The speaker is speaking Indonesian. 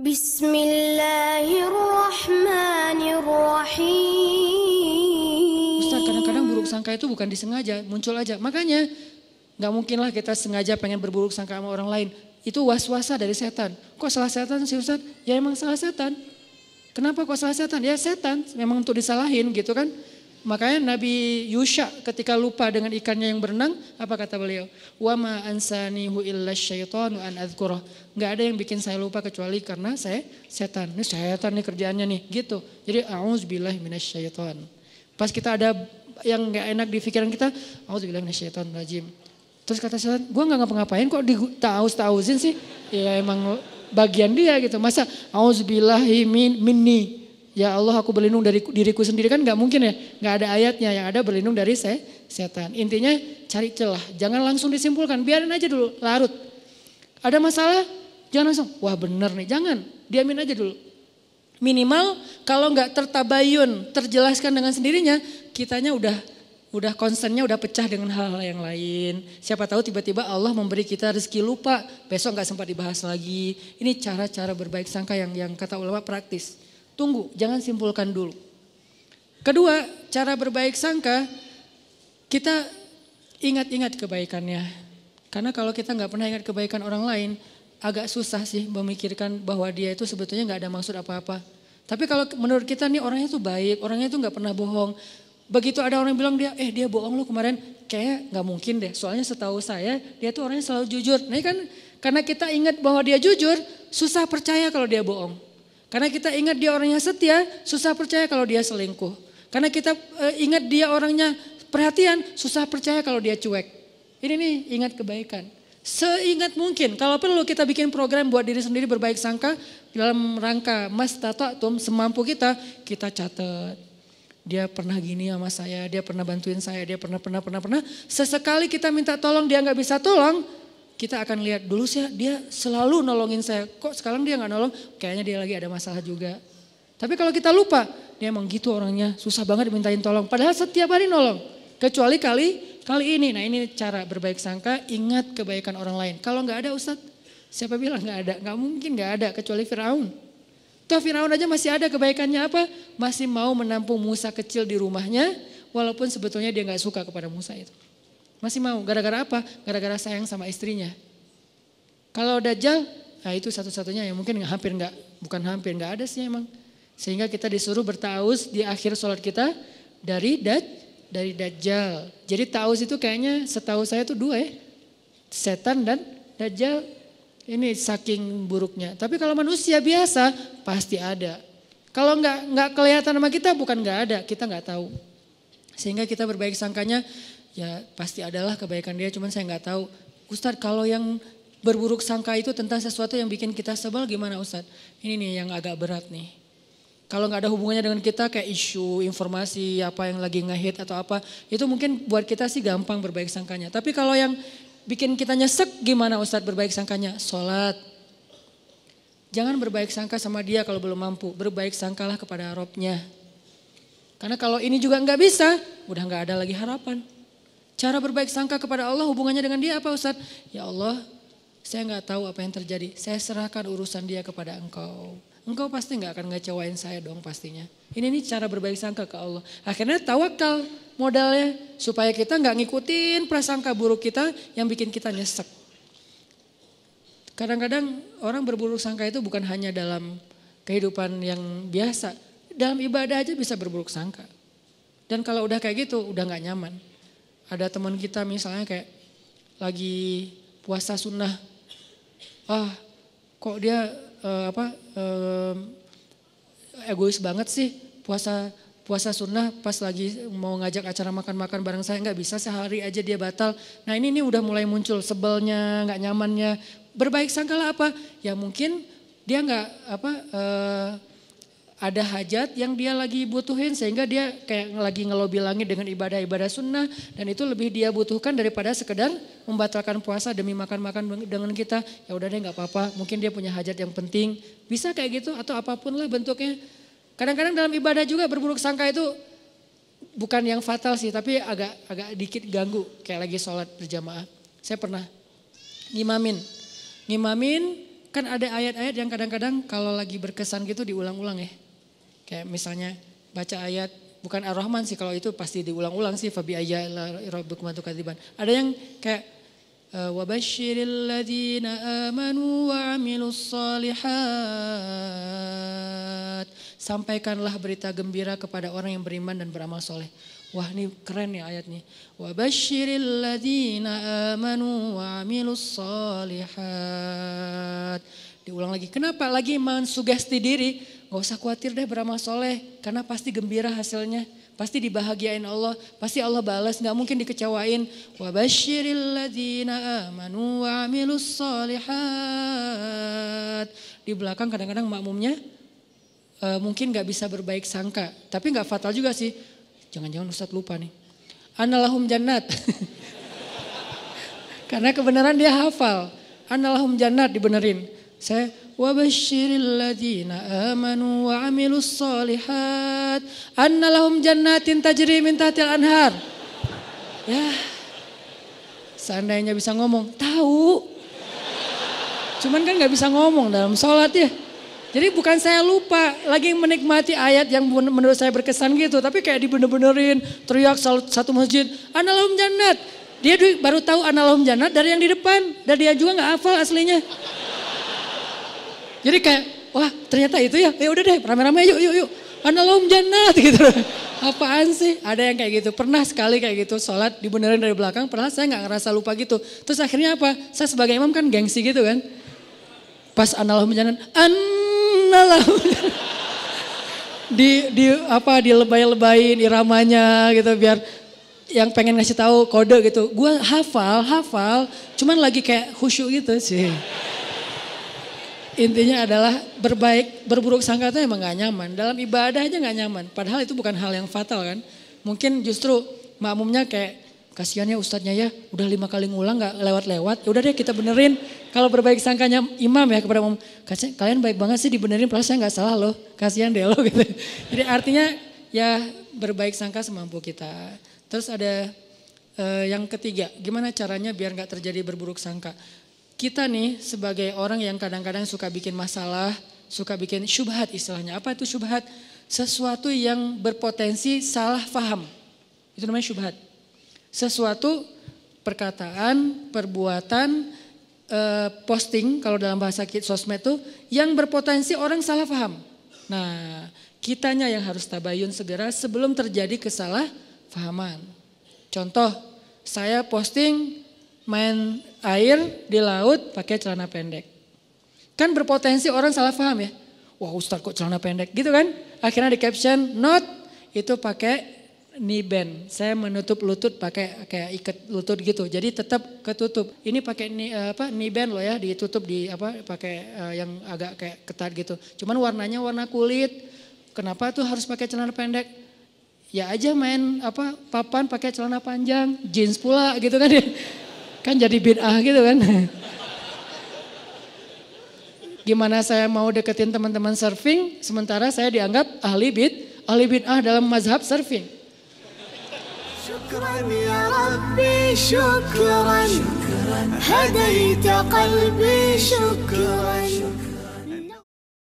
Bismillahirrahmanirrahim. Ustaz, kadang-kadang buruk sangka itu bukan disengaja, muncul aja. Makanya gak mungkin lah kita sengaja pengen berburuk sangka sama orang lain. Itu was-wasa dari setan. Kok salah setan sih Ustaz? Ya emang salah setan. Kenapa kok salah setan? Ya setan, memang untuk disalahin gitu kan. Makanya Nabi Yusha ketika lupa dengan ikannya yang berenang, apa kata beliau? Wa ma ansanihu illa syaitanu an adzkurah. Enggak ada yang bikin saya lupa kecuali karena saya setan. Ini setan nih kerjaannya nih, gitu. Jadi a'udzubillahi minasyaiton. Pas kita ada yang enggak enak di pikiran kita, a'udzubillahi minasyaitonir rajim. Terus kata setan, gua enggak ngapa-ngapain kok ditauz-tauzin sih? Ya emang bagian dia gitu. Masa a'udzubillahi minni. Ya Allah, aku berlindung dari diriku sendiri, kan gak mungkin ya. Gak ada ayatnya, yang ada berlindung dari setan. Intinya cari celah, jangan langsung disimpulkan, biarin aja dulu larut. Ada masalah, jangan langsung, wah bener nih, jangan, diamin aja dulu. Minimal kalau gak tertabayun, terjelaskan dengan sendirinya, kitanya udah concernnya udah pecah dengan hal-hal yang lain. Siapa tahu tiba-tiba Allah memberi kita rezeki lupa, besok gak sempat dibahas lagi. Ini cara-cara berbaik sangka yang kata ulama praktis. Tunggu, jangan simpulkan dulu. Kedua, cara berbaik sangka, kita ingat-ingat kebaikannya. Karena kalau kita nggak pernah ingat kebaikan orang lain, agak susah sih memikirkan bahwa dia itu sebetulnya nggak ada maksud apa-apa. Tapi kalau menurut kita nih orangnya tuh baik, orangnya tuh nggak pernah bohong. Begitu ada orang bilang dia bohong lo kemarin, kayaknya nggak mungkin deh. Soalnya setahu saya dia tuh orangnya selalu jujur. Nah kan karena kita ingat bahwa dia jujur, susah percaya kalau dia bohong. Karena kita ingat dia orangnya setia, susah percaya kalau dia selingkuh. Karena kita ingat dia orangnya perhatian, susah percaya kalau dia cuek. Ini nih ingat kebaikan. Seingat mungkin, kalau perlu kita bikin program buat diri sendiri berbaik sangka dalam rangka mastata'tum, semampu kita catat. Dia pernah gini sama saya, dia pernah bantuin saya, dia pernah. Sesekali kita minta tolong dia gak bisa tolong, kita akan lihat dulu sih dia selalu nolongin saya. Kok sekarang dia gak nolong? Kayaknya dia lagi ada masalah juga. Tapi kalau kita lupa, dia emang gitu orangnya. Susah banget dimintain tolong. Padahal setiap hari nolong. Kecuali kali ini. Nah ini cara berbaik sangka, ingat kebaikan orang lain. Kalau gak ada Ustadz, siapa bilang gak ada? Gak mungkin gak ada kecuali Firaun. Toh Firaun aja masih ada kebaikannya apa? Masih mau menampung Musa kecil di rumahnya. Walaupun sebetulnya dia gak suka kepada Musa itu. Masih mau, gara-gara apa? Gara-gara sayang sama istrinya. Kalau Dajjal, nah itu satu-satunya yang mungkin bukan hampir, nggak ada sih emang. Sehingga kita disuruh bertauz di akhir sholat kita dari Dajjal. Jadi tauz itu kayaknya setahu saya itu dua ya. Setan dan Dajjal, ini saking buruknya. Tapi kalau manusia biasa pasti ada. Kalau nggak kelihatan sama kita bukan nggak ada, kita nggak tahu. Sehingga kita berbaik sangkanya, ya pasti adalah kebaikan dia, cuman saya nggak tahu. Ustadz, kalau yang berburuk sangka itu tentang sesuatu yang bikin kita sebel gimana Ustadz? Ini nih yang agak berat nih. Kalau nggak ada hubungannya dengan kita kayak isu, informasi, apa yang lagi ngehit atau apa, itu mungkin buat kita sih gampang berbaik sangkanya. Tapi kalau yang bikin kita nyesek gimana Ustadz berbaik sangkanya? Sholat. Jangan berbaik sangka sama dia kalau belum mampu, berbaik sangkalah kepada Robnya. Karena kalau ini juga nggak bisa, udah nggak ada lagi harapan. Cara berbaik sangka kepada Allah hubungannya dengan dia apa Ustadz? Ya Allah, saya nggak tahu apa yang terjadi. Saya serahkan urusan dia kepada Engkau. Engkau pasti nggak akan ngecewain saya dong pastinya. Ini nih cara berbaik sangka ke Allah. Akhirnya tawakal modalnya supaya kita nggak ngikutin prasangka buruk kita yang bikin kita nyesek. Kadang-kadang orang berburuk sangka itu bukan hanya dalam kehidupan yang biasa. Dalam ibadah aja bisa berburuk sangka. Dan kalau udah kayak gitu udah nggak nyaman. Ada teman kita misalnya kayak lagi puasa sunnah. Kok dia egois banget sih puasa sunnah pas lagi mau ngajak acara makan-makan bareng saya, nggak bisa sehari aja dia batal. Nah ini udah mulai muncul sebelnya, nggak nyamannya. Berbaik sangkalah apa? Ya mungkin dia nggak ada hajat yang dia lagi butuhin sehingga dia kayak lagi ngelobi langit dengan ibadah-ibadah sunnah. Dan itu lebih dia butuhkan daripada sekedar membatalkan puasa demi makan-makan dengan kita. Ya udah deh gak apa-apa, mungkin dia punya hajat yang penting. Bisa kayak gitu atau apapun lah bentuknya. Kadang-kadang dalam ibadah juga berburuk sangka itu bukan yang fatal sih, tapi agak dikit ganggu. Kayak lagi sholat berjamaah. Saya pernah ngimamin kan ada ayat-ayat yang kadang-kadang kalau lagi berkesan gitu diulang-ulang ya. Kayak misalnya baca ayat, bukan Ar-Rahman sih, kalau itu pasti diulang-ulang sih. Fabi ayya rabbikum tukadziban. Ada yang kayak wabashiril ladzina amanu wa amilus solihat. Sampaikanlah berita gembira kepada orang yang beriman dan beramal soleh. Wah, ini keren ya ayatnya. Wabashiril ladzina amanu wa amilus solihat. Diulang lagi. Kenapa? Lagi mensugesti diri. Gak usah khawatir deh beramal soleh. Karena pasti gembira hasilnya. Pasti dibahagiain Allah. Pasti Allah balas. Gak mungkin dikecewain. Wabashiril ladzina amanu wa amilus solihat. Di belakang kadang-kadang makmumnya mungkin gak bisa berbaik sangka. Tapi gak fatal juga sih. Jangan-jangan Ustadz lupa nih. Annalahum jannat. Karena kebenaran dia hafal. Annalahum jannat dibenerin. Saya wabasyiril ladzina amanu wa amilus solihat annalahum jannatin tajri min tahtil anhar. Ya. Seandainya bisa ngomong, tahu. Cuman kan gak bisa ngomong dalam sholat ya. Jadi bukan saya lupa, lagi menikmati ayat yang menurut saya berkesan gitu. Tapi kayak dibener-benerin, teriak satu masjid, Annalahum jannat. Dia baru tahu Annalahum jannat dari yang di depan. Dan dia juga gak hafal aslinya. Jadi kayak, wah ternyata itu ya, ya udah deh rame-rame yuk. Annalahum jannat gitu. Apaan sih? Ada yang kayak gitu. Pernah sekali kayak gitu, sholat dibenerin dari belakang. Pernah saya gak ngerasa lupa gitu. Terus akhirnya apa? Saya sebagai imam kan gengsi gitu kan. Pas Annalahum jannat, dilebay-lebayin iramanya gitu biar yang pengen ngasih tahu kode gitu. Gue hafal, cuman lagi kayak khusyuk gitu sih. Intinya adalah berburuk sangka itu emang gak nyaman. Dalam ibadah aja gak nyaman. Padahal itu bukan hal yang fatal kan. Mungkin justru makmumnya kayak kasihan ya ustadznya ya. Udah 5 kali ngulang gak lewat-lewat. Ya udah deh kita benerin. Kalau berbaik sangkanya imam ya kepada umum. Kalian baik banget sih dibenerin. Padahal saya gak salah loh. Kasihan deh lo gitu. Jadi artinya ya berbaik sangka semampu kita. Terus ada yang ketiga. Gimana caranya biar gak terjadi berburuk sangka. Kita nih sebagai orang yang kadang-kadang suka bikin masalah, suka bikin syubhat istilahnya. Apa itu syubhat? Sesuatu yang berpotensi salah faham. Itu namanya syubhat. Sesuatu perkataan, perbuatan, posting kalau dalam bahasa sosmed itu yang berpotensi orang salah faham. Nah, kitanya yang harus tabayun segera sebelum terjadi kesalahpahaman. Contoh, saya posting main air di laut pakai celana pendek. Kan berpotensi orang salah paham ya. Wah Ustadz kok celana pendek gitu kan. Akhirnya di caption not itu pakai knee band. Saya menutup lutut pakai kayak ikat lutut gitu. Jadi tetap ketutup. Ini pakai knee band loh ya, ditutup pakai yang agak kayak ketat gitu. Cuman warnanya warna kulit. Kenapa tuh harus pakai celana pendek? Ya aja main papan pakai celana panjang, jeans pula gitu kan ya. Kan jadi bid'ah gitu kan. Gimana saya mau deketin teman-teman surfing sementara saya dianggap ahli bid'ah dalam mazhab surfing. Syukran ya Rabbi syukran hadaita qalbi syukran.